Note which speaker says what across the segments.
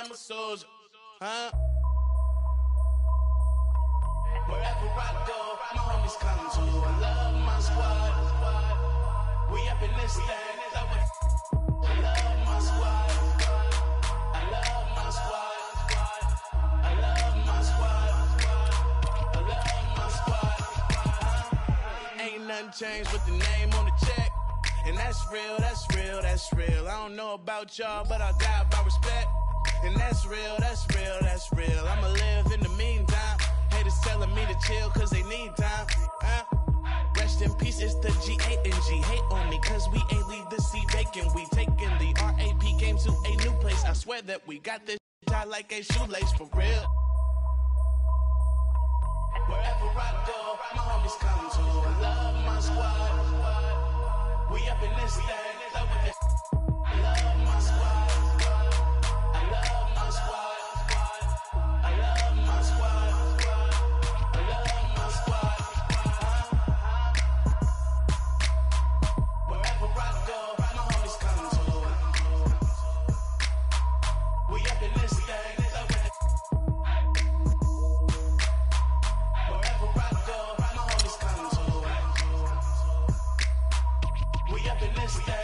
Speaker 1: I'm a soldier. Huh? Wherever I go, my homies come to. I love my squad. We up in this thing. I love my squad. I love my squad. I love my squad. I love my squad. Ain't nothing changed with the name on the check. And that's real, that's real, that's real. I don't know about y'all, but I got about respect. And that's real, that's real, that's real. I'ma live in the meantime. Haters telling me to chill cause they need time. Rest in peace, it's the G8 and G. Hate on me cause we ain't leave the seat vacant. We taking the RAP game to a new place. I swear that we got this tied like a shoelace for real. Wherever I go, my homies come to. I love my squad. We up in this thing. I love my squad. I love my squad. I love my squad. I love my squad. Wherever I go, my homies come to. We up in this thing. Wherever I go, my homies come to. We up in this thing.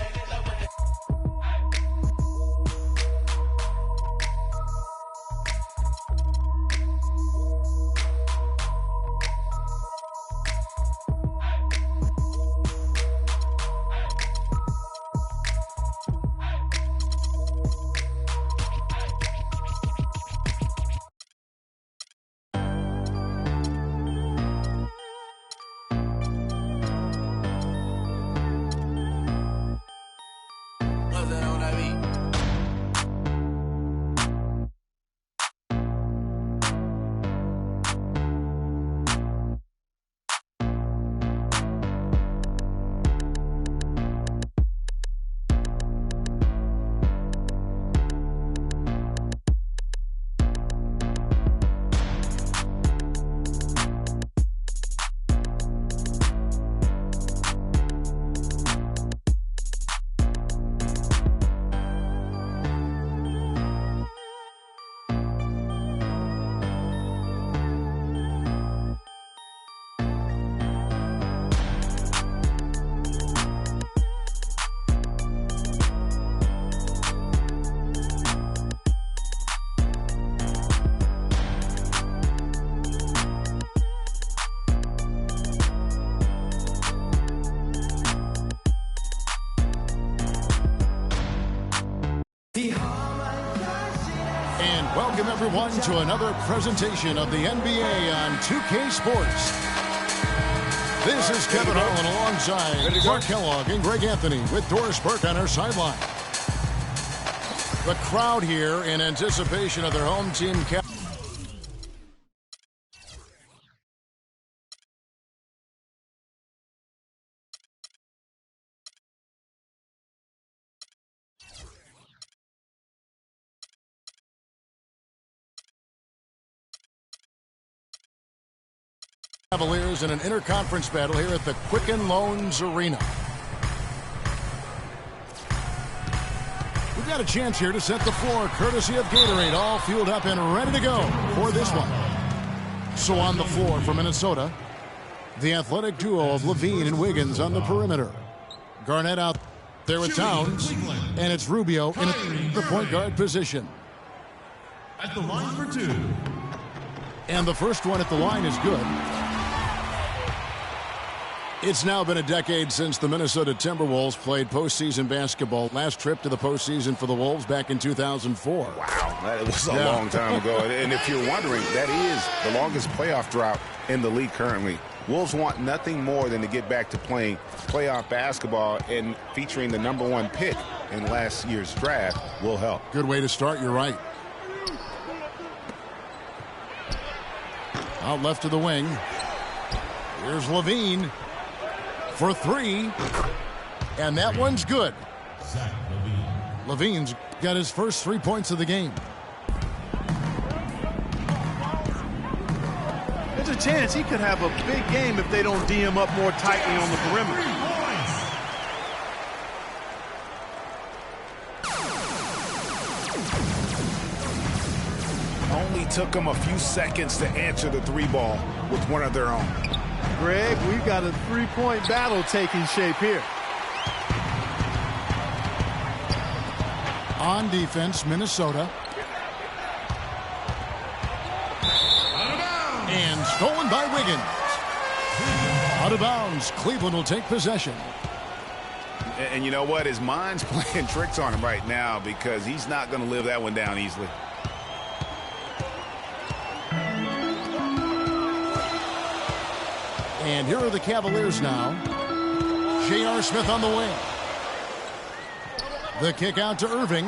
Speaker 2: Welcome, everyone, to another presentation of the NBA on 2K Sports. This is Kevin Harlan alongside Clark Kellogg and Greg Anthony with Doris Burke on our sideline. The crowd here in anticipation of their home team Cavaliers in an interconference battle here at the Quicken Loans Arena. We've got a chance here to set the floor courtesy of Gatorade, all fueled up and ready to go for this one. So on the floor for Minnesota, the athletic duo of Levine and Wiggins on the perimeter. Garnett out there with Towns, and it's Rubio in the point guard position.
Speaker 3: At the line for two.
Speaker 2: And the first one at the line is good. It's now been a decade since the Minnesota Timberwolves played postseason basketball. Last trip to the postseason for the Wolves back in 2004.
Speaker 4: Wow, that was a long time ago. And if you're wondering, that is the longest playoff drought in the league currently. Wolves want nothing more than to get back to playing playoff basketball, and featuring the #1 pick in last year's draft will help.
Speaker 2: Good way to start, you're right. Out left to the wing. Here's Levine for three, and that one's good. Levine's got his first 3 points of the game.
Speaker 5: There's a chance he could have a big game if they don't D him up more tightly on the perimeter.
Speaker 4: Only took them a few seconds to answer the three ball with one of their own.
Speaker 5: Greg, we've got a three-point battle taking shape here.
Speaker 2: On defense, Minnesota. And stolen by Wiggins. Out of bounds, Cleveland will take possession.
Speaker 4: And you know what? His mind's playing tricks on him right now because he's not going to live that one down easily.
Speaker 2: And here are the Cavaliers now. J.R. Smith on the wing. The kick out to Irving.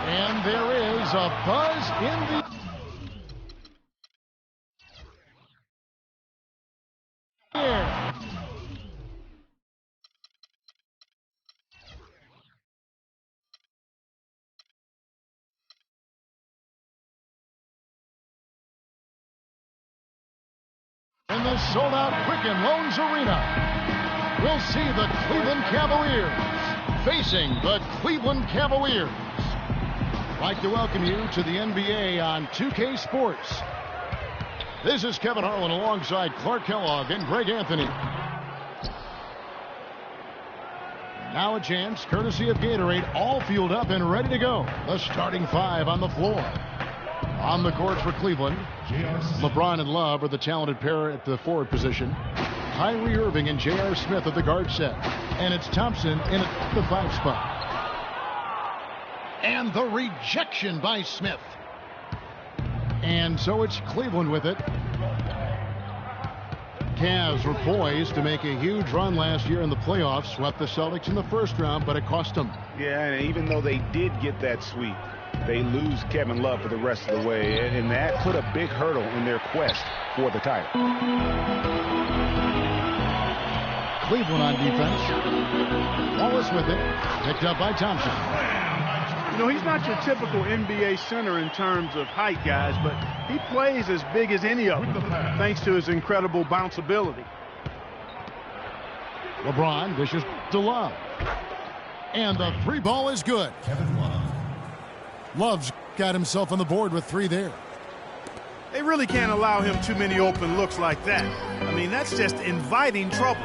Speaker 2: And there is a buzz in the air. In the sold-out Quicken Loans Arena, we'll see the Cleveland Cavaliers facing the Cleveland Cavaliers. I'd like to welcome you to the NBA on 2K Sports. This is Kevin Harlan alongside Clark Kellogg and Greg Anthony. Now a chance, courtesy of Gatorade, all fueled up and ready to go. The starting five on the floor. On the court for Cleveland, LeBron and Love are the talented pair at the forward position. Kyrie Irving and J.R. Smith at the guard set. And it's Thompson in at the 5 spot. And the rejection by Smith. And so it's Cleveland with it. Cavs were poised to make a huge run last year in the playoffs. Swept the Celtics in the first round, but it cost them.
Speaker 4: Yeah, and even though they did get that sweep, they lose Kevin Love for the rest of the way, and that put a big hurdle in their quest for the title.
Speaker 2: Cleveland on defense. Wallace with it. Picked up by Thompson.
Speaker 5: You know, he's not your typical NBA center in terms of height, guys, but he plays as big as any of them, thanks to his incredible bounceability.
Speaker 2: LeBron dishes to Love. And the three ball is good.
Speaker 3: Kevin Love.
Speaker 2: Love's got himself on the board with 3 there.
Speaker 5: They really can't allow him too many open looks like that. I mean, that's just inviting trouble.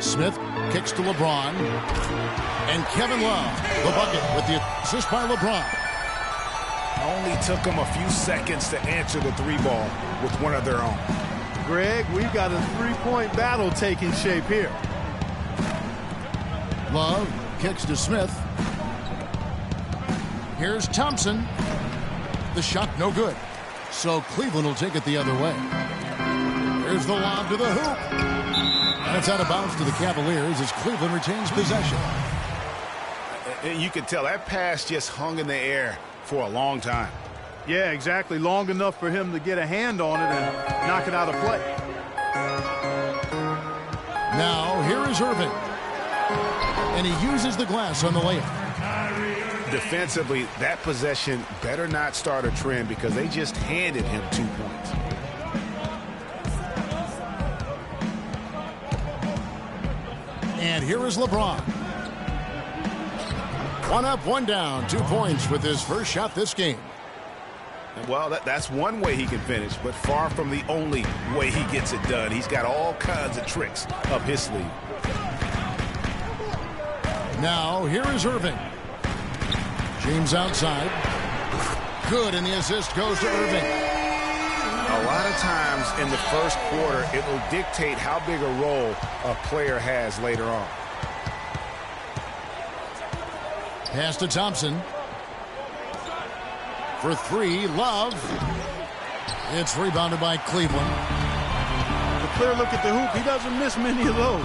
Speaker 2: Smith kicks to LeBron. And Kevin Love, the bucket with the assist by LeBron.
Speaker 4: Only took them a few seconds to answer the three ball with one of their own.
Speaker 5: Greg, we've got a three-point battle taking shape here.
Speaker 2: Love kicks to Smith. Here's Thompson. The shot no good. So Cleveland will take it the other way. Here's the lob to the hoop. And it's out of bounds to the Cavaliers as Cleveland retains possession.
Speaker 4: And you can tell that pass just hung in the air for a long time.
Speaker 5: Yeah, exactly. Long enough for him to get a hand on it and knock it out of play.
Speaker 2: Now, here is Irving. And he uses the glass on the layup.
Speaker 4: Defensively, that possession better not start a trend because they just handed him 2 points.
Speaker 2: And here is LeBron. One up, one down, 2 points with his first shot this game.
Speaker 4: Well, that's one way he can finish, but far from the only way he gets it done. He's got all kinds of tricks up his sleeve.
Speaker 2: Now, here is Irving. James outside. Good, and the assist goes to Irving.
Speaker 4: A lot of times in the first quarter, it will dictate how big a role a player has later on.
Speaker 2: Pass to Thompson. For three, Love. It's rebounded by Cleveland.
Speaker 5: A clear look at the hoop. He doesn't miss many of those.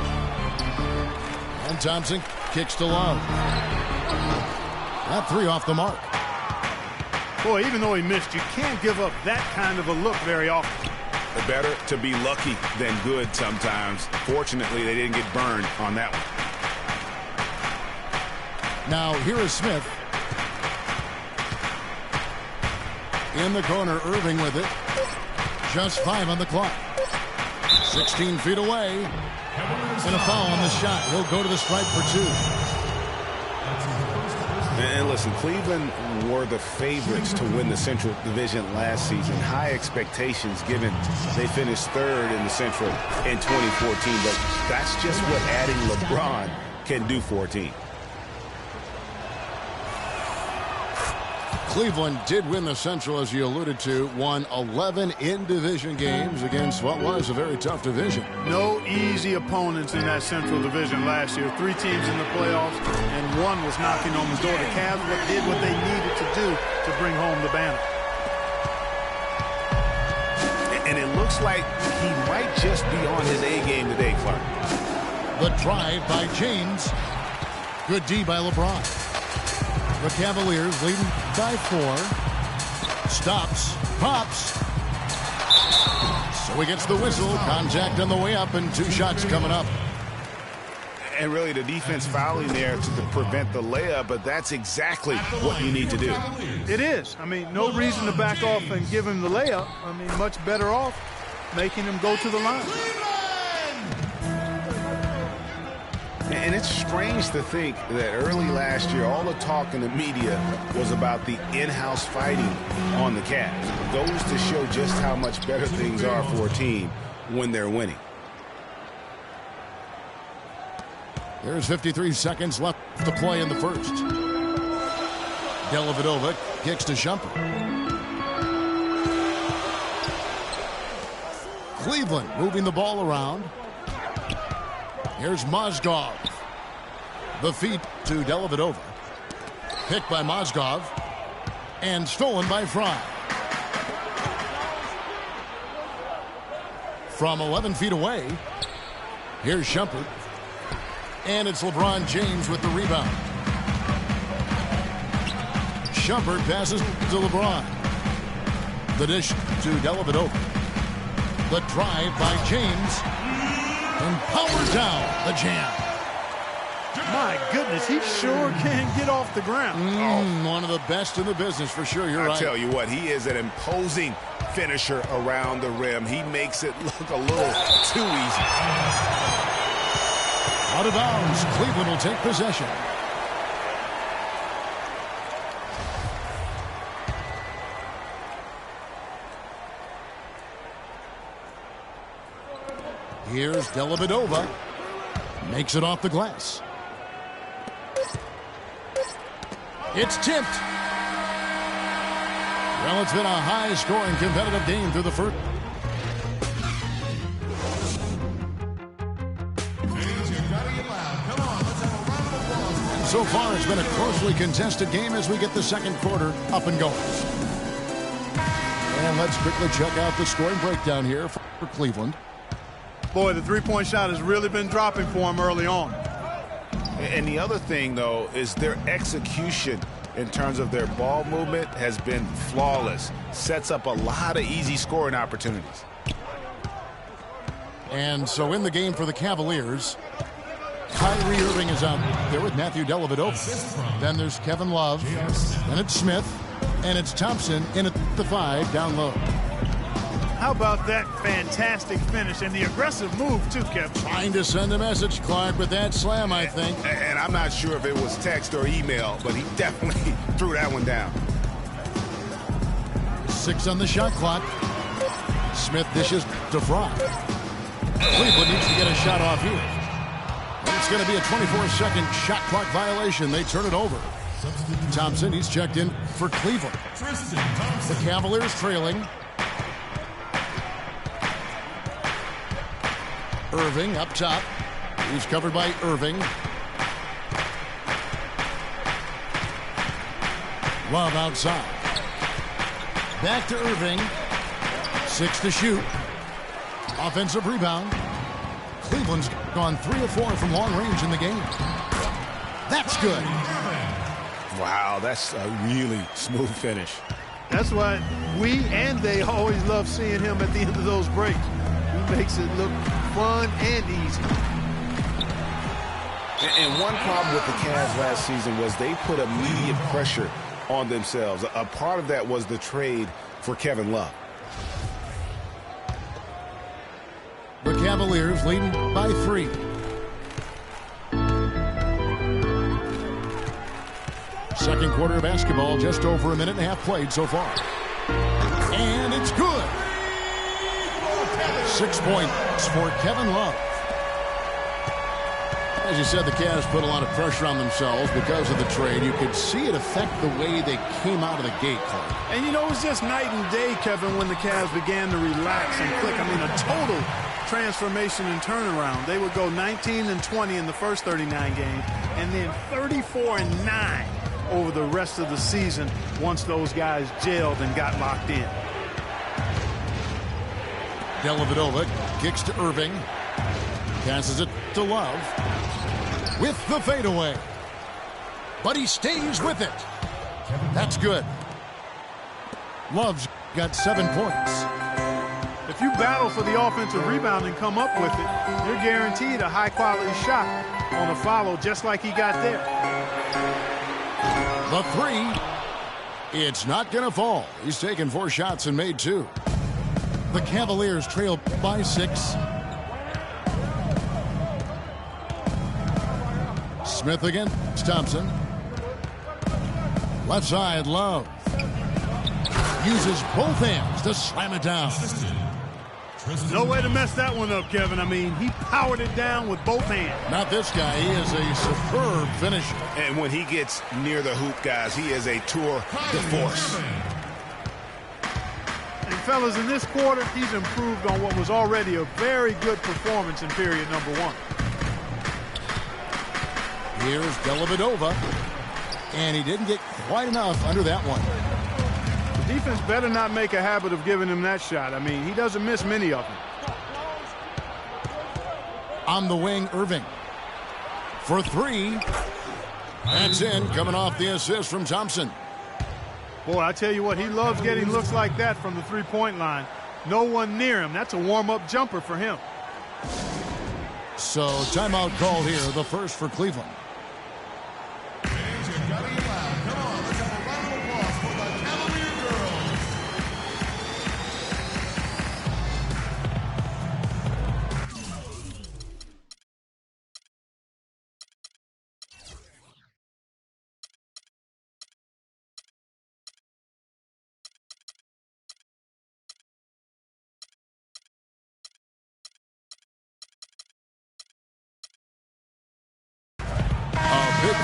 Speaker 2: And Thompson kicks to Love. That three off the mark.
Speaker 5: Boy, even though he missed, you can't give up that kind of a look very often.
Speaker 4: Better to be lucky than good sometimes. Fortunately, they didn't get burned on that one.
Speaker 2: Now, here is Smith. In the corner, Irving with it. Just 5 on the clock. 16 feet away. And a foul on the shot. He'll go to the stripe for 2.
Speaker 4: And listen, Cleveland were the favorites to win the Central Division last season. High expectations given they finished 3rd in the Central in 2014. But that's just what adding LeBron can do for a team.
Speaker 2: Cleveland did win the Central, as you alluded to, won 11 in-division games against what was a very tough division.
Speaker 5: No easy opponents in that Central Division last year. 3 teams in the playoffs, and 1 was knocking on the door. The Cavs did what they needed to do to bring home the banner.
Speaker 4: And it looks like he might just be on his A game today, Clark.
Speaker 2: The drive by James. Good D by LeBron. The Cavaliers leading by 4. Stops. Pops. So he gets the whistle. Contact on the way up and 2 shots coming up.
Speaker 4: And really the defense fouling there to prevent the layup, but that's exactly what you need to do.
Speaker 5: It is. I mean, no reason to back off and give him the layup. I mean, much better off making him go to the line.
Speaker 4: And it's strange to think that early last year, all the talk in the media was about the in-house fighting on the Cavs. It goes to show just how much better things are for a team when they're winning.
Speaker 2: There's 53 seconds left to play in the first. Dellavedova kicks to Shumpert. Cleveland moving the ball around. Here's Mozgov. The feed to Dellavedova. Picked by Mozgov. And stolen by Fry. From 11 feet away, here's Shumpert. And it's LeBron James with the rebound. Shumpert passes to LeBron. The dish to Dellavedova. The drive by James. And power down the jam.
Speaker 5: My goodness, he sure can get off the ground.
Speaker 2: One of the best in the business for sure. You're right.
Speaker 4: I tell you what, he is an imposing finisher around the rim. He makes it look a little too easy.
Speaker 2: Out of bounds. Cleveland will take possession. Here's Dellavedova. Makes it off the glass. It's tipped. Well, it's been a high-scoring, competitive game through the first. So far, it's been a closely contested game as we get the second quarter up and going. And let's quickly check out the scoring breakdown here for Cleveland.
Speaker 5: Boy, the three-point shot has really been dropping for him early on.
Speaker 4: And the other thing, though, is their execution in terms of their ball movement has been flawless. Sets up a lot of easy scoring opportunities.
Speaker 2: And so in the game for the Cavaliers, Kyrie Irving is out there with Matthew Dellavedova. Then there's Kevin Love. Then it's Smith. And it's Thompson in at the 5 down low.
Speaker 5: How about that fantastic finish and the aggressive move, too, Kevin?
Speaker 2: Trying to send a message, Clark, with that slam, I think.
Speaker 4: And I'm not sure if it was text or email, but he definitely threw that one down.
Speaker 2: 6 on the shot clock. Smith dishes to Fry. Cleveland needs to get a shot off here. It's going to be a 24-second shot clock violation. They turn it over. Thompson, he's checked in for Cleveland. The Cavaliers trailing. Irving up top. He's covered by Irving. Love outside. Back to Irving. 6 to shoot. Offensive rebound. Cleveland's gone 3 of 4 from long range in the game. That's good.
Speaker 4: Wow, that's a really smooth finish.
Speaker 5: That's why we and they always love seeing him at the end of those breaks. He makes it look fun and easy.
Speaker 4: And one problem with the Cavs last season was they put immediate pressure on themselves. A part of that was the trade for Kevin Love.
Speaker 2: The Cavaliers leading by 3. Second quarter of basketball, just over a minute and a half played so far. And it's good. 6 points for Kevin Love. As you said, the Cavs put a lot of pressure on themselves because of the trade. You could see it affect the way they came out of the gate, Clark.
Speaker 5: And, you know, it was just night and day, Kevin, when the Cavs began to relax and click. I mean, a total transformation and turnaround. They would go 19-20 in the first 39 games and then 34-9 over the rest of the season once those guys gelled and got locked in.
Speaker 2: Dellavedova kicks to Irving. Passes it to Love. With the fadeaway. But he stays with it. That's good. Love's got 7 points.
Speaker 5: If you battle for the offensive rebound and come up with it, you're guaranteed a high-quality shot on a follow just like he got there.
Speaker 2: The 3. It's not going to fall. He's taken 4 shots and made 2. The Cavaliers trail by 6. Smith against Thompson. Left side, Love. Uses both hands to slam it down.
Speaker 5: No way to mess that one up, Kevin. I mean, he powered it down with both hands.
Speaker 2: Not this guy. He is a superb finisher.
Speaker 4: And when he gets near the hoop, guys, he is a tour de force.
Speaker 5: And fellas, in this quarter, he's improved on what was already a very good performance in period number 1.
Speaker 2: Here's Dellavedova. And he didn't get quite enough under that one.
Speaker 5: The defense better not make a habit of giving him that shot. I mean, he doesn't miss many of them.
Speaker 2: On the wing, Irving. For 3. That's in, coming off the assist from Thompson.
Speaker 5: Boy, I tell you what, he loves getting looks like that from the three-point line. No one near him. That's a warm-up jumper for him.
Speaker 2: So timeout called here, the first for Cleveland.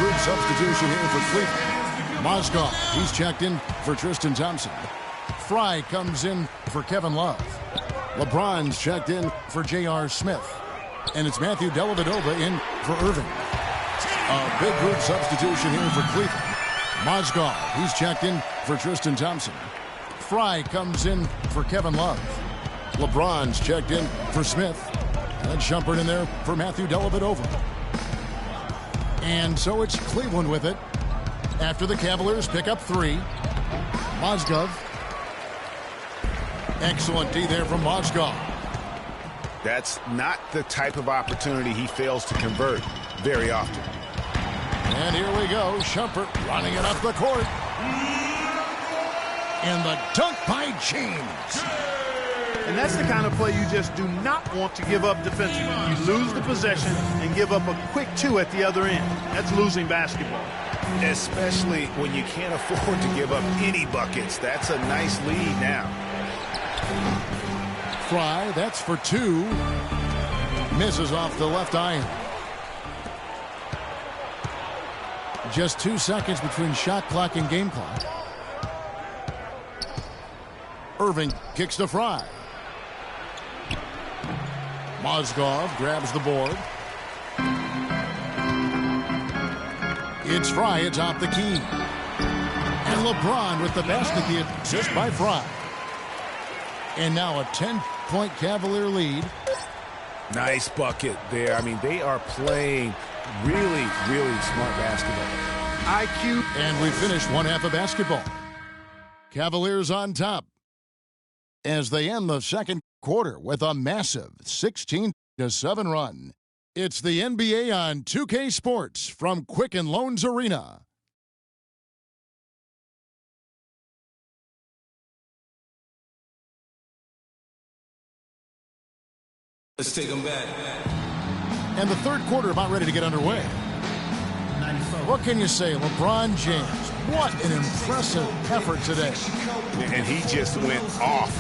Speaker 2: group substitution here for Cleveland. Mozgov, he's checked in for Tristan Thompson. Fry comes in for Kevin Love. LeBron's checked in for J.R. Smith. And it's Matthew Dellavedova in for Irving. A big group substitution here for Cleveland. Mozgov, he's checked in for Tristan Thompson. Fry comes in for Kevin Love. LeBron's checked in for Smith. And Shumpert in there for Matthew Dellavedova. And so it's Cleveland with it after the Cavaliers pick up 3. Mozgov. Excellent D there from Mozgov.
Speaker 4: That's not the type of opportunity he fails to convert very often.
Speaker 2: And here we go. Shumpert running it up the court. And the dunk by James.
Speaker 5: And that's the kind of play you just do not want to give up defensively. You lose the possession and give up a quick 2 at the other end. That's losing basketball.
Speaker 4: Especially when you can't afford to give up any buckets. That's a nice lead now.
Speaker 2: Fry, that's for 2. Misses off the left iron. Just 2 seconds between shot clock and game clock. Irving kicks to Fry. Mozgov grabs the board. It's Fry atop the key. And LeBron with the basket, the assist by Fry. And now a 10-point Cavalier lead.
Speaker 4: Nice bucket there. I mean, they are playing really, really smart basketball.
Speaker 5: IQ.
Speaker 2: And we finish one half of basketball. Cavaliers on top as they end the second quarter with a massive 16-7 run. It's the NBA on 2K Sports from Quicken Loans Arena.
Speaker 6: Let's take them back.
Speaker 2: And the third quarter about ready to get underway. What can you say, LeBron James? What an impressive effort today.
Speaker 4: And he just went off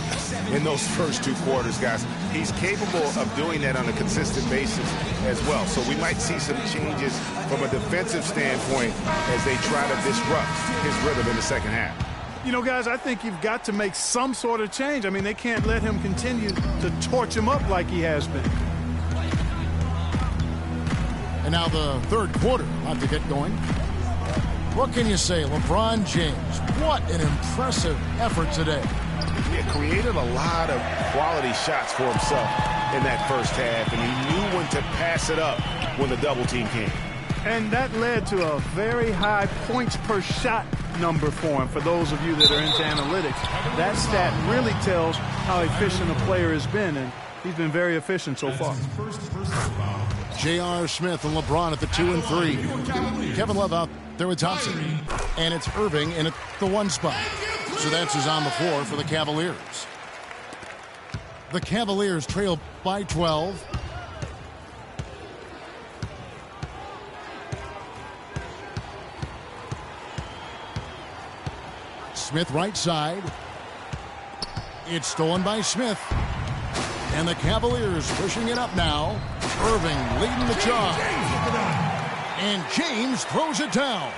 Speaker 4: in those first 2 quarters, guys. He's capable of doing that on a consistent basis as well. So we might see some changes from a defensive standpoint as they try to disrupt his rhythm in the second half.
Speaker 5: You know, guys, I think you've got to make some sort of change. I mean, they can't let him continue to torch him up like he has been.
Speaker 2: And now the third quarter about to get going. What can you say, LeBron James? What an impressive effort today.
Speaker 4: He created a lot of quality shots for himself in that first half, and he knew when to pass it up when the double team came.
Speaker 5: And that led to a very high points per shot number for him. For those of you that are into analytics, that stat really tells how efficient a player has been, and he's been very efficient so far.
Speaker 2: J.R. Smith and LeBron at the 2 and 3. Kevin Love out there with Thompson. And it's Irving in at the 1 spot. So that's who's on the floor for the Cavaliers. The Cavaliers trail by 12. Smith right side. It's stolen by Smith. And the Cavaliers pushing it up now. Irving leading the charge. And James throws it down.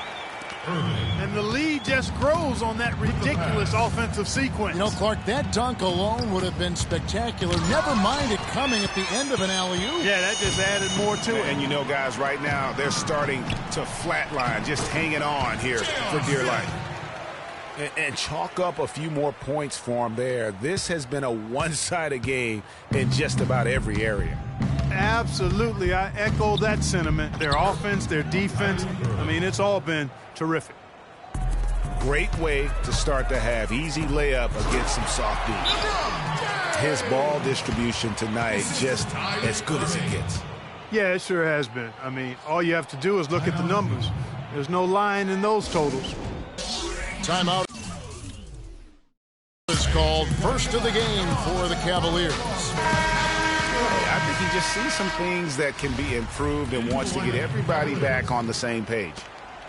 Speaker 5: And the lead just grows on that ridiculous offensive sequence.
Speaker 2: You know, Clark, that dunk alone would have been spectacular. Never mind it coming at the end of an alley-oop.
Speaker 5: Yeah, that just added more to it.
Speaker 4: And you know, guys, right now they're starting to flatline, just hanging on here for dear life. And chalk up a few more points for them there. This has been a one-sided game in just about every area.
Speaker 5: Absolutely. I echo that sentiment. Their offense, their defense, I mean, it's all been terrific.
Speaker 4: Great way to start the half. Easy layup against some soft D. His ball distribution tonight just as good as it gets.
Speaker 5: Yeah, it sure has been. I mean, all you have to do is look at the numbers. There's no lying in those totals.
Speaker 2: Timeout is called first of the game for the Cavaliers.
Speaker 4: I think he just sees some things that can be improved and wants to get everybody back on the same page.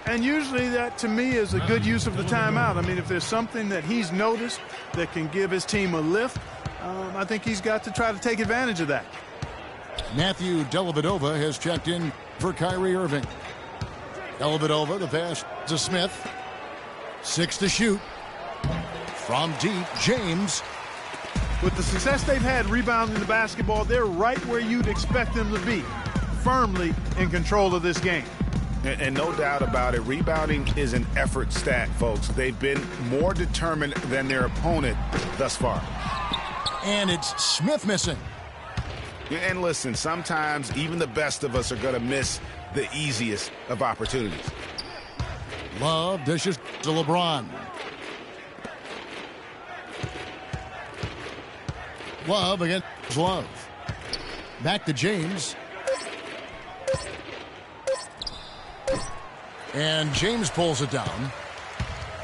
Speaker 5: And usually that, to me, is a good use of the timeout. I mean, if there's something that he's noticed that can give his team a lift, I think he's got to try to take advantage of that.
Speaker 2: Matthew Dellavedova has checked in for Kyrie Irving. Dellavedova, the pass to Smith. 6 to shoot. From deep, James.
Speaker 5: With the success they've had rebounding the basketball, they're right where you'd expect them to be, firmly in control of this game.
Speaker 4: And no doubt about it, rebounding is an effort stat, folks. They've been more determined than their opponent thus far.
Speaker 2: And it's Smith missing.
Speaker 4: And listen, sometimes even the best of us are going to miss the easiest of opportunities.
Speaker 2: Love dishes to LeBron. Love against Love. Back to James. And James pulls it down.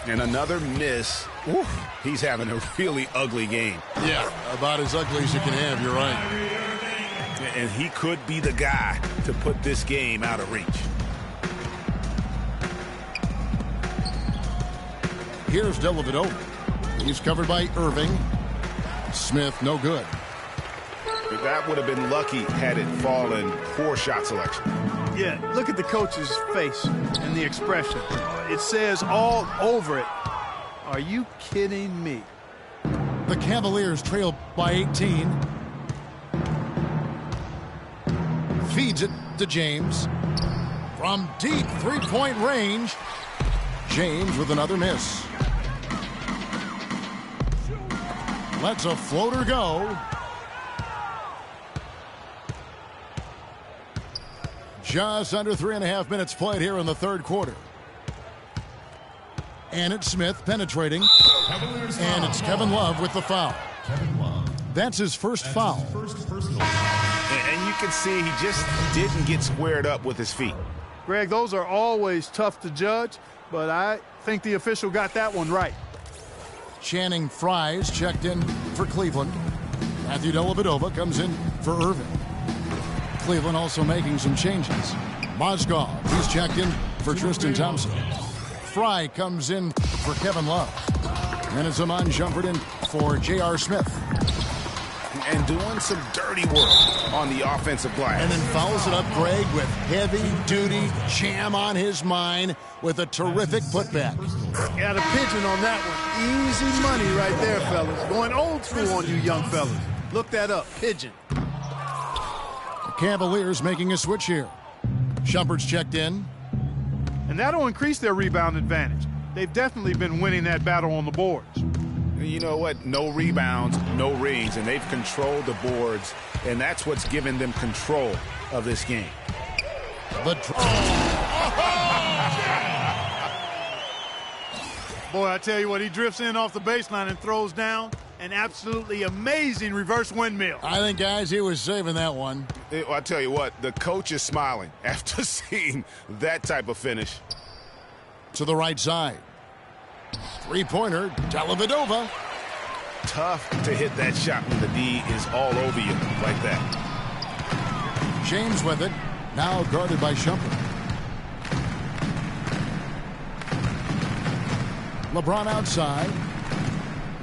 Speaker 4: And another miss. Oof, he's having a really ugly game.
Speaker 2: Yeah, about as ugly as you can have, you're right.
Speaker 4: And he could be the guy to put this game out of reach.
Speaker 2: Here's Dellavedova. He's covered by Irving. Smith, no good.
Speaker 4: That would have been lucky had it fallen. Poor shot selection.
Speaker 5: Yeah, look at the coach's face and the expression. It says all over it, are you kidding me?
Speaker 2: The Cavaliers trail by 18. Feeds it to James. From deep three-point range, James with another miss. Lets a floater go. Just under 3.5 minutes played here in the third quarter. And it's Smith penetrating. And it's Kevin Love with the foul. That's his first foul.
Speaker 4: And you can see he just didn't get squared up with his feet.
Speaker 5: Greg, those are always tough to judge, but I think the official got that one right.
Speaker 2: Channing Frye's checked in for Cleveland. Matthew Dellavedova comes in for Irving. Cleveland also making some changes. Mozgov, he's checked in for Tristan Thompson. Frye comes in for Kevin Love. And it's Amon Shumpert in for J.R. Smith.
Speaker 4: And doing some dirty work on the offensive glass.
Speaker 2: And then fouls it up, Greg, with heavy-duty jam on his mind with a terrific putback.
Speaker 5: Got a pigeon on that one. Easy money right there, fellas. Going old school on you young fellas. Look that up, pigeon.
Speaker 2: The Cavaliers making a switch here. Shumpert's checked in.
Speaker 5: And that'll increase their rebound advantage. They've definitely been winning that battle on the boards.
Speaker 4: You know what? No rebounds, no rings, and they've controlled the boards, and that's what's given them control of this game.
Speaker 5: Boy, I tell you what, he drifts in off the baseline and throws down an absolutely amazing reverse windmill.
Speaker 2: I think, guys, he was saving that one.
Speaker 4: I tell you what, the coach is smiling after seeing that type of finish.
Speaker 2: To the right side. Three-pointer, Dellavedova.
Speaker 4: Tough to hit that shot when the D is all over you like that.
Speaker 2: James with it. Now guarded by Shumpert. LeBron outside.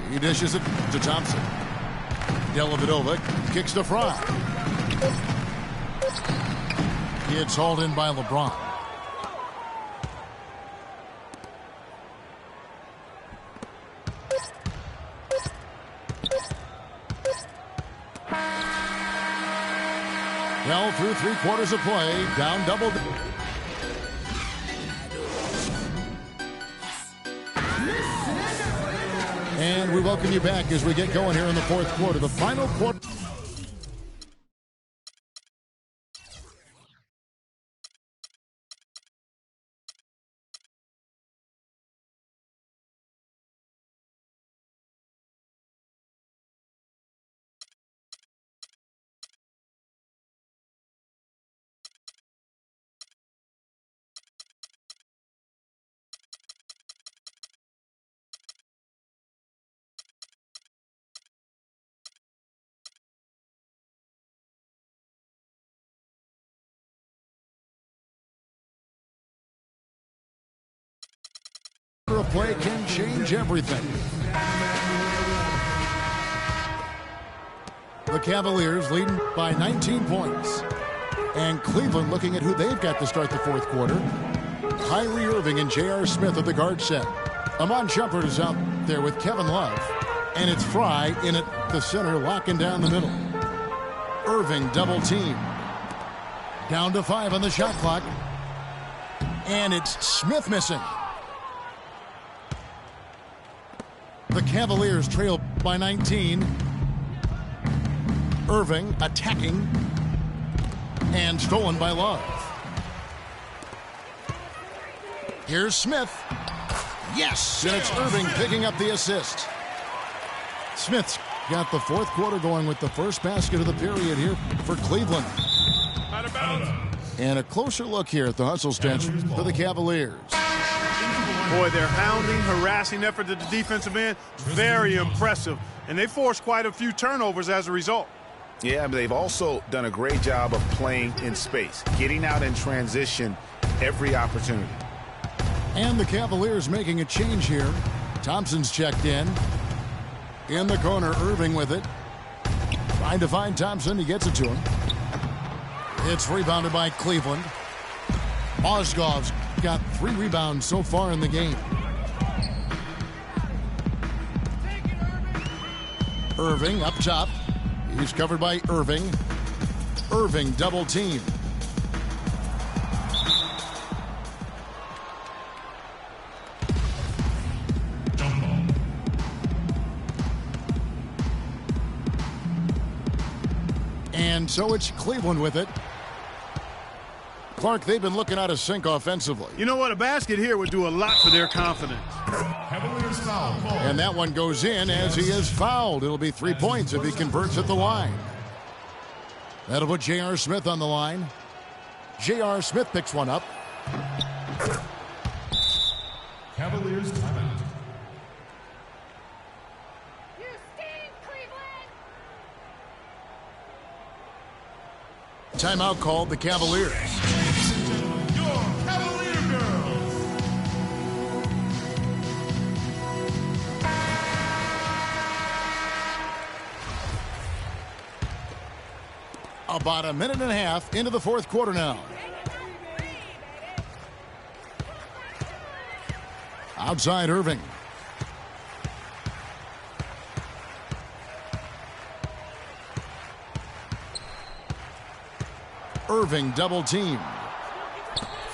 Speaker 2: He dishes it to Thompson. Dellavedova kicks to Frye. It's hauled in by LeBron. Well, through 3 quarters of play, down double. And we welcome you back as we get going here in the fourth quarter. The final quarter. A play can change everything. The Cavaliers leading by 19 points. And Cleveland looking at who they've got to start the fourth quarter. Kyrie Irving and J.R. Smith at the guard set. Amon Shumpert is out there with Kevin Love. And it's Fry in at the center, locking down the middle. Irving double team. Down to 5 on the shot clock. And it's Smith missing. The Cavaliers trail by 19. Irving attacking. And stolen by Love. Here's Smith. Yes! And it's Irving picking up the assist. Smith's got the fourth quarter going with the first basket of the period here for Cleveland.
Speaker 3: Out of bounds.
Speaker 2: And a closer look here at the hustle stats for the Cavaliers.
Speaker 5: Boy, their hounding, harassing effort at the defensive end, very impressive. And they forced quite a few turnovers as a result.
Speaker 4: Yeah, but they've also done a great job of playing in space, getting out in transition every opportunity.
Speaker 2: And the Cavaliers making a change here. Thompson's checked in. In the corner, Irving with it. Trying to find Thompson. He gets it to him. It's rebounded by Cleveland. Mozgov's got 3 rebounds so far in the game. Irving up top. He's covered by Irving. Irving double team. And so it's Cleveland with it. Clark, they've been looking out of sync offensively.
Speaker 5: You know what? A basket here would do a lot for their confidence.
Speaker 3: Cavaliers foul call.
Speaker 2: And that one goes in as he is fouled. It'll be 3 points if he converts at the line. That'll put J.R. Smith on the line. J.R. Smith picks one up.
Speaker 3: Cavaliers timeout.
Speaker 2: Timeout called the Cavaliers.
Speaker 3: Your Cavalier girls.
Speaker 2: About a minute and a half into the fourth quarter now. Outside Irving. Irving double team.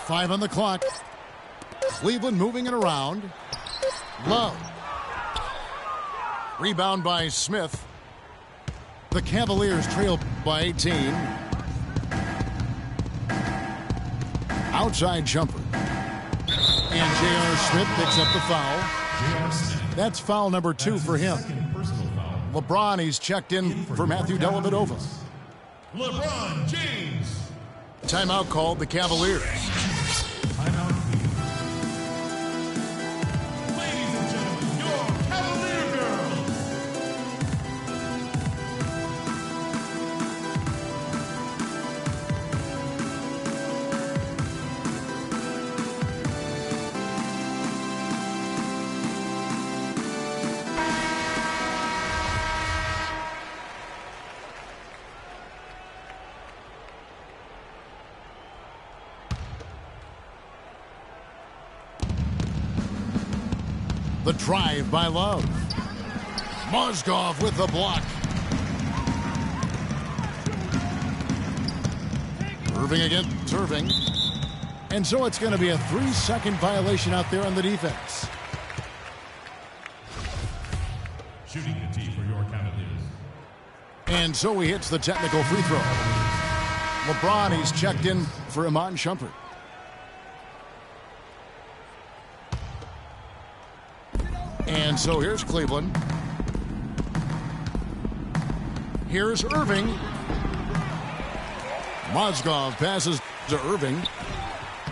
Speaker 2: 5 on the clock. Cleveland moving it around. Love. Rebound by Smith. The Cavaliers trail by 18. Outside jumper. And J.R. Smith picks up the foul. That's foul number 2 for him. LeBron, he's checked in for Matthew Dellavedova.
Speaker 3: LeBron James.
Speaker 2: Timeout called the Cavaliers.
Speaker 3: Timeout. Ladies and gentlemen, your Cavalier girls.
Speaker 2: The drive by Love. Mozgov with the block. Irving against Irving. And so it's going to be a 3-second violation out there on the defense.
Speaker 3: Shooting the tee for your Cavaliers.
Speaker 2: And so he hits the technical free throw. LeBron, he's checked in for Amon Shumpert. And so here's Cleveland. Here's Irving. Mozgov passes to Irving.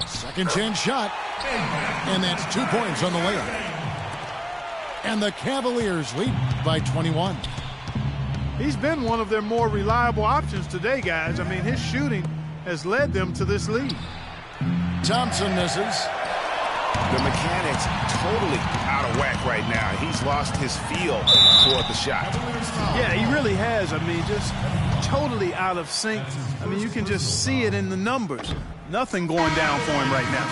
Speaker 2: Second chance shot. And that's 2 points on the layup. And the Cavaliers lead by 21.
Speaker 5: He's been one of their more reliable options today, guys. I mean, his shooting has led them to this lead.
Speaker 2: Thompson misses.
Speaker 4: The mechanics totally out of whack right now. He's lost his feel toward the shot.
Speaker 5: Yeah, he really has. I mean, just totally out of sync. I mean, you can just see it in the numbers. Nothing going down for him right now.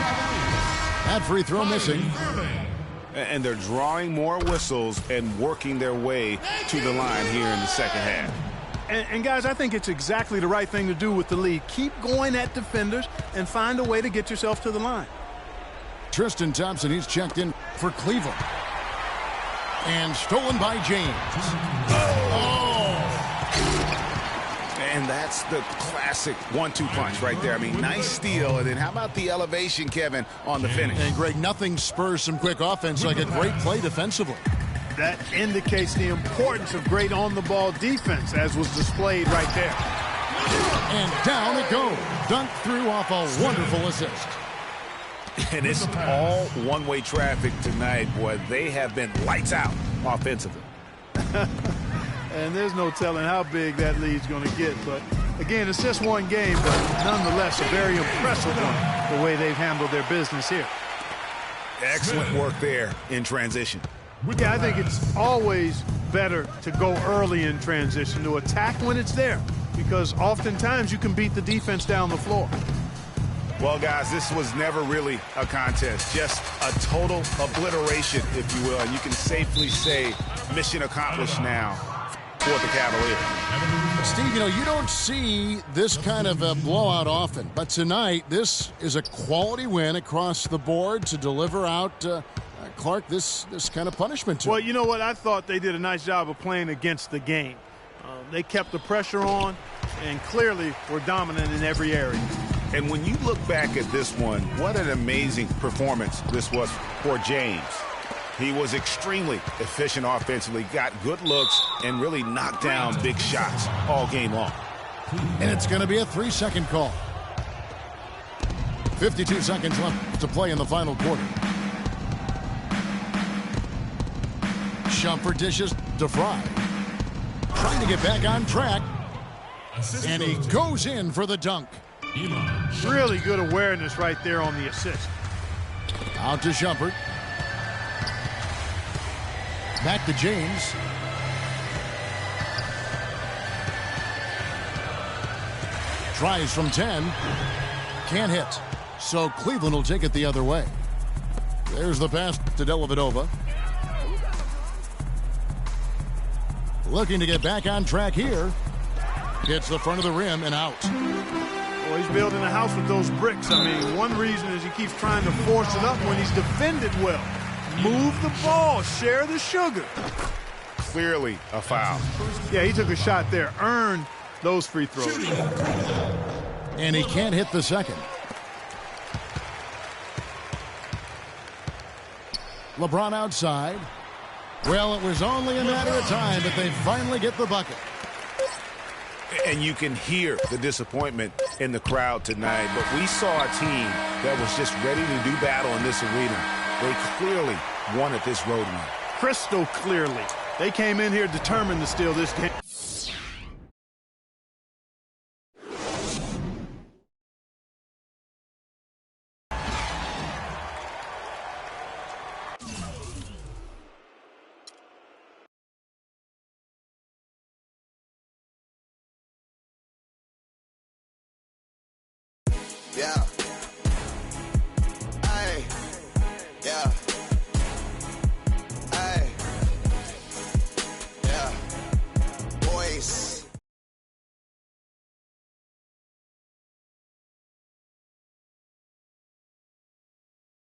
Speaker 2: That free throw missing.
Speaker 4: And they're drawing more whistles and working their way to the line here in the second half.
Speaker 5: And guys, I think it's exactly the right thing to do with the lead. Keep going at defenders and find a way to get yourself to the line.
Speaker 2: Tristan Thompson, he's checked in for Cleveland. And stolen by James.
Speaker 4: And that's the classic 1-2 punch right there. I mean, nice steal. And then how about the elevation, Kevin, on the finish?
Speaker 2: And Greg, nothing spurs some quick offense like a great play defensively.
Speaker 5: That indicates the importance of great on-the-ball defense, as was displayed right there.
Speaker 2: And down it goes. Dunked through off a wonderful assist.
Speaker 4: And it's all one-way traffic tonight, boy. They have been lights out offensively.
Speaker 5: And there's no telling how big that lead's going to get. But, again, it's just one game, but nonetheless a very impressive one, the way they've handled their business here.
Speaker 4: Excellent work there in transition.
Speaker 5: Yeah, I think it's always better to go early in transition, to attack when it's there, because oftentimes you can beat the defense down the floor.
Speaker 4: Well, guys, this was never really a contest, just a total obliteration, if you will. And you can safely say mission accomplished now for the Cavaliers.
Speaker 2: Steve, you know, you don't see this kind of a blowout often, but tonight this is a quality win across the board to deliver out Clark this kind of punishment to
Speaker 5: Well,
Speaker 2: him.
Speaker 5: you know what? I thought they did a nice job of playing against the game. They kept the pressure on and clearly were dominant in every area.
Speaker 4: And when you look back at this one, what an amazing performance this was for James. He was extremely efficient offensively, got good looks, and really knocked down big shots all game long.
Speaker 2: And it's going to be a 3-second call. 52 seconds left to play in the final quarter. Shumpert dishes to Fry. Trying to get back on track. And he goes in for the dunk.
Speaker 5: Really good awareness right there on the assist.
Speaker 2: Out to Shumpert. Back to James. Tries from 10. Can't hit. So Cleveland will take it the other way. There's the pass to Dellavedova. Looking to get back on track here. Hits the front of the rim and out.
Speaker 5: Well, he's building a house with those bricks. I mean, one reason is he keeps trying to force it up when he's defended well. Move the ball. Share the sugar.
Speaker 4: Clearly a foul.
Speaker 5: Yeah, he took a shot there. Earned those free throws.
Speaker 2: And he can't hit the second. LeBron outside. Well, it was only a matter of time, but they finally get the bucket.
Speaker 4: And you can hear the disappointment in the crowd tonight. But we saw a team that was just ready to do battle in this arena. They clearly wanted this road win.
Speaker 5: Crystal clearly. They came in here determined to steal this game.
Speaker 7: Yeah.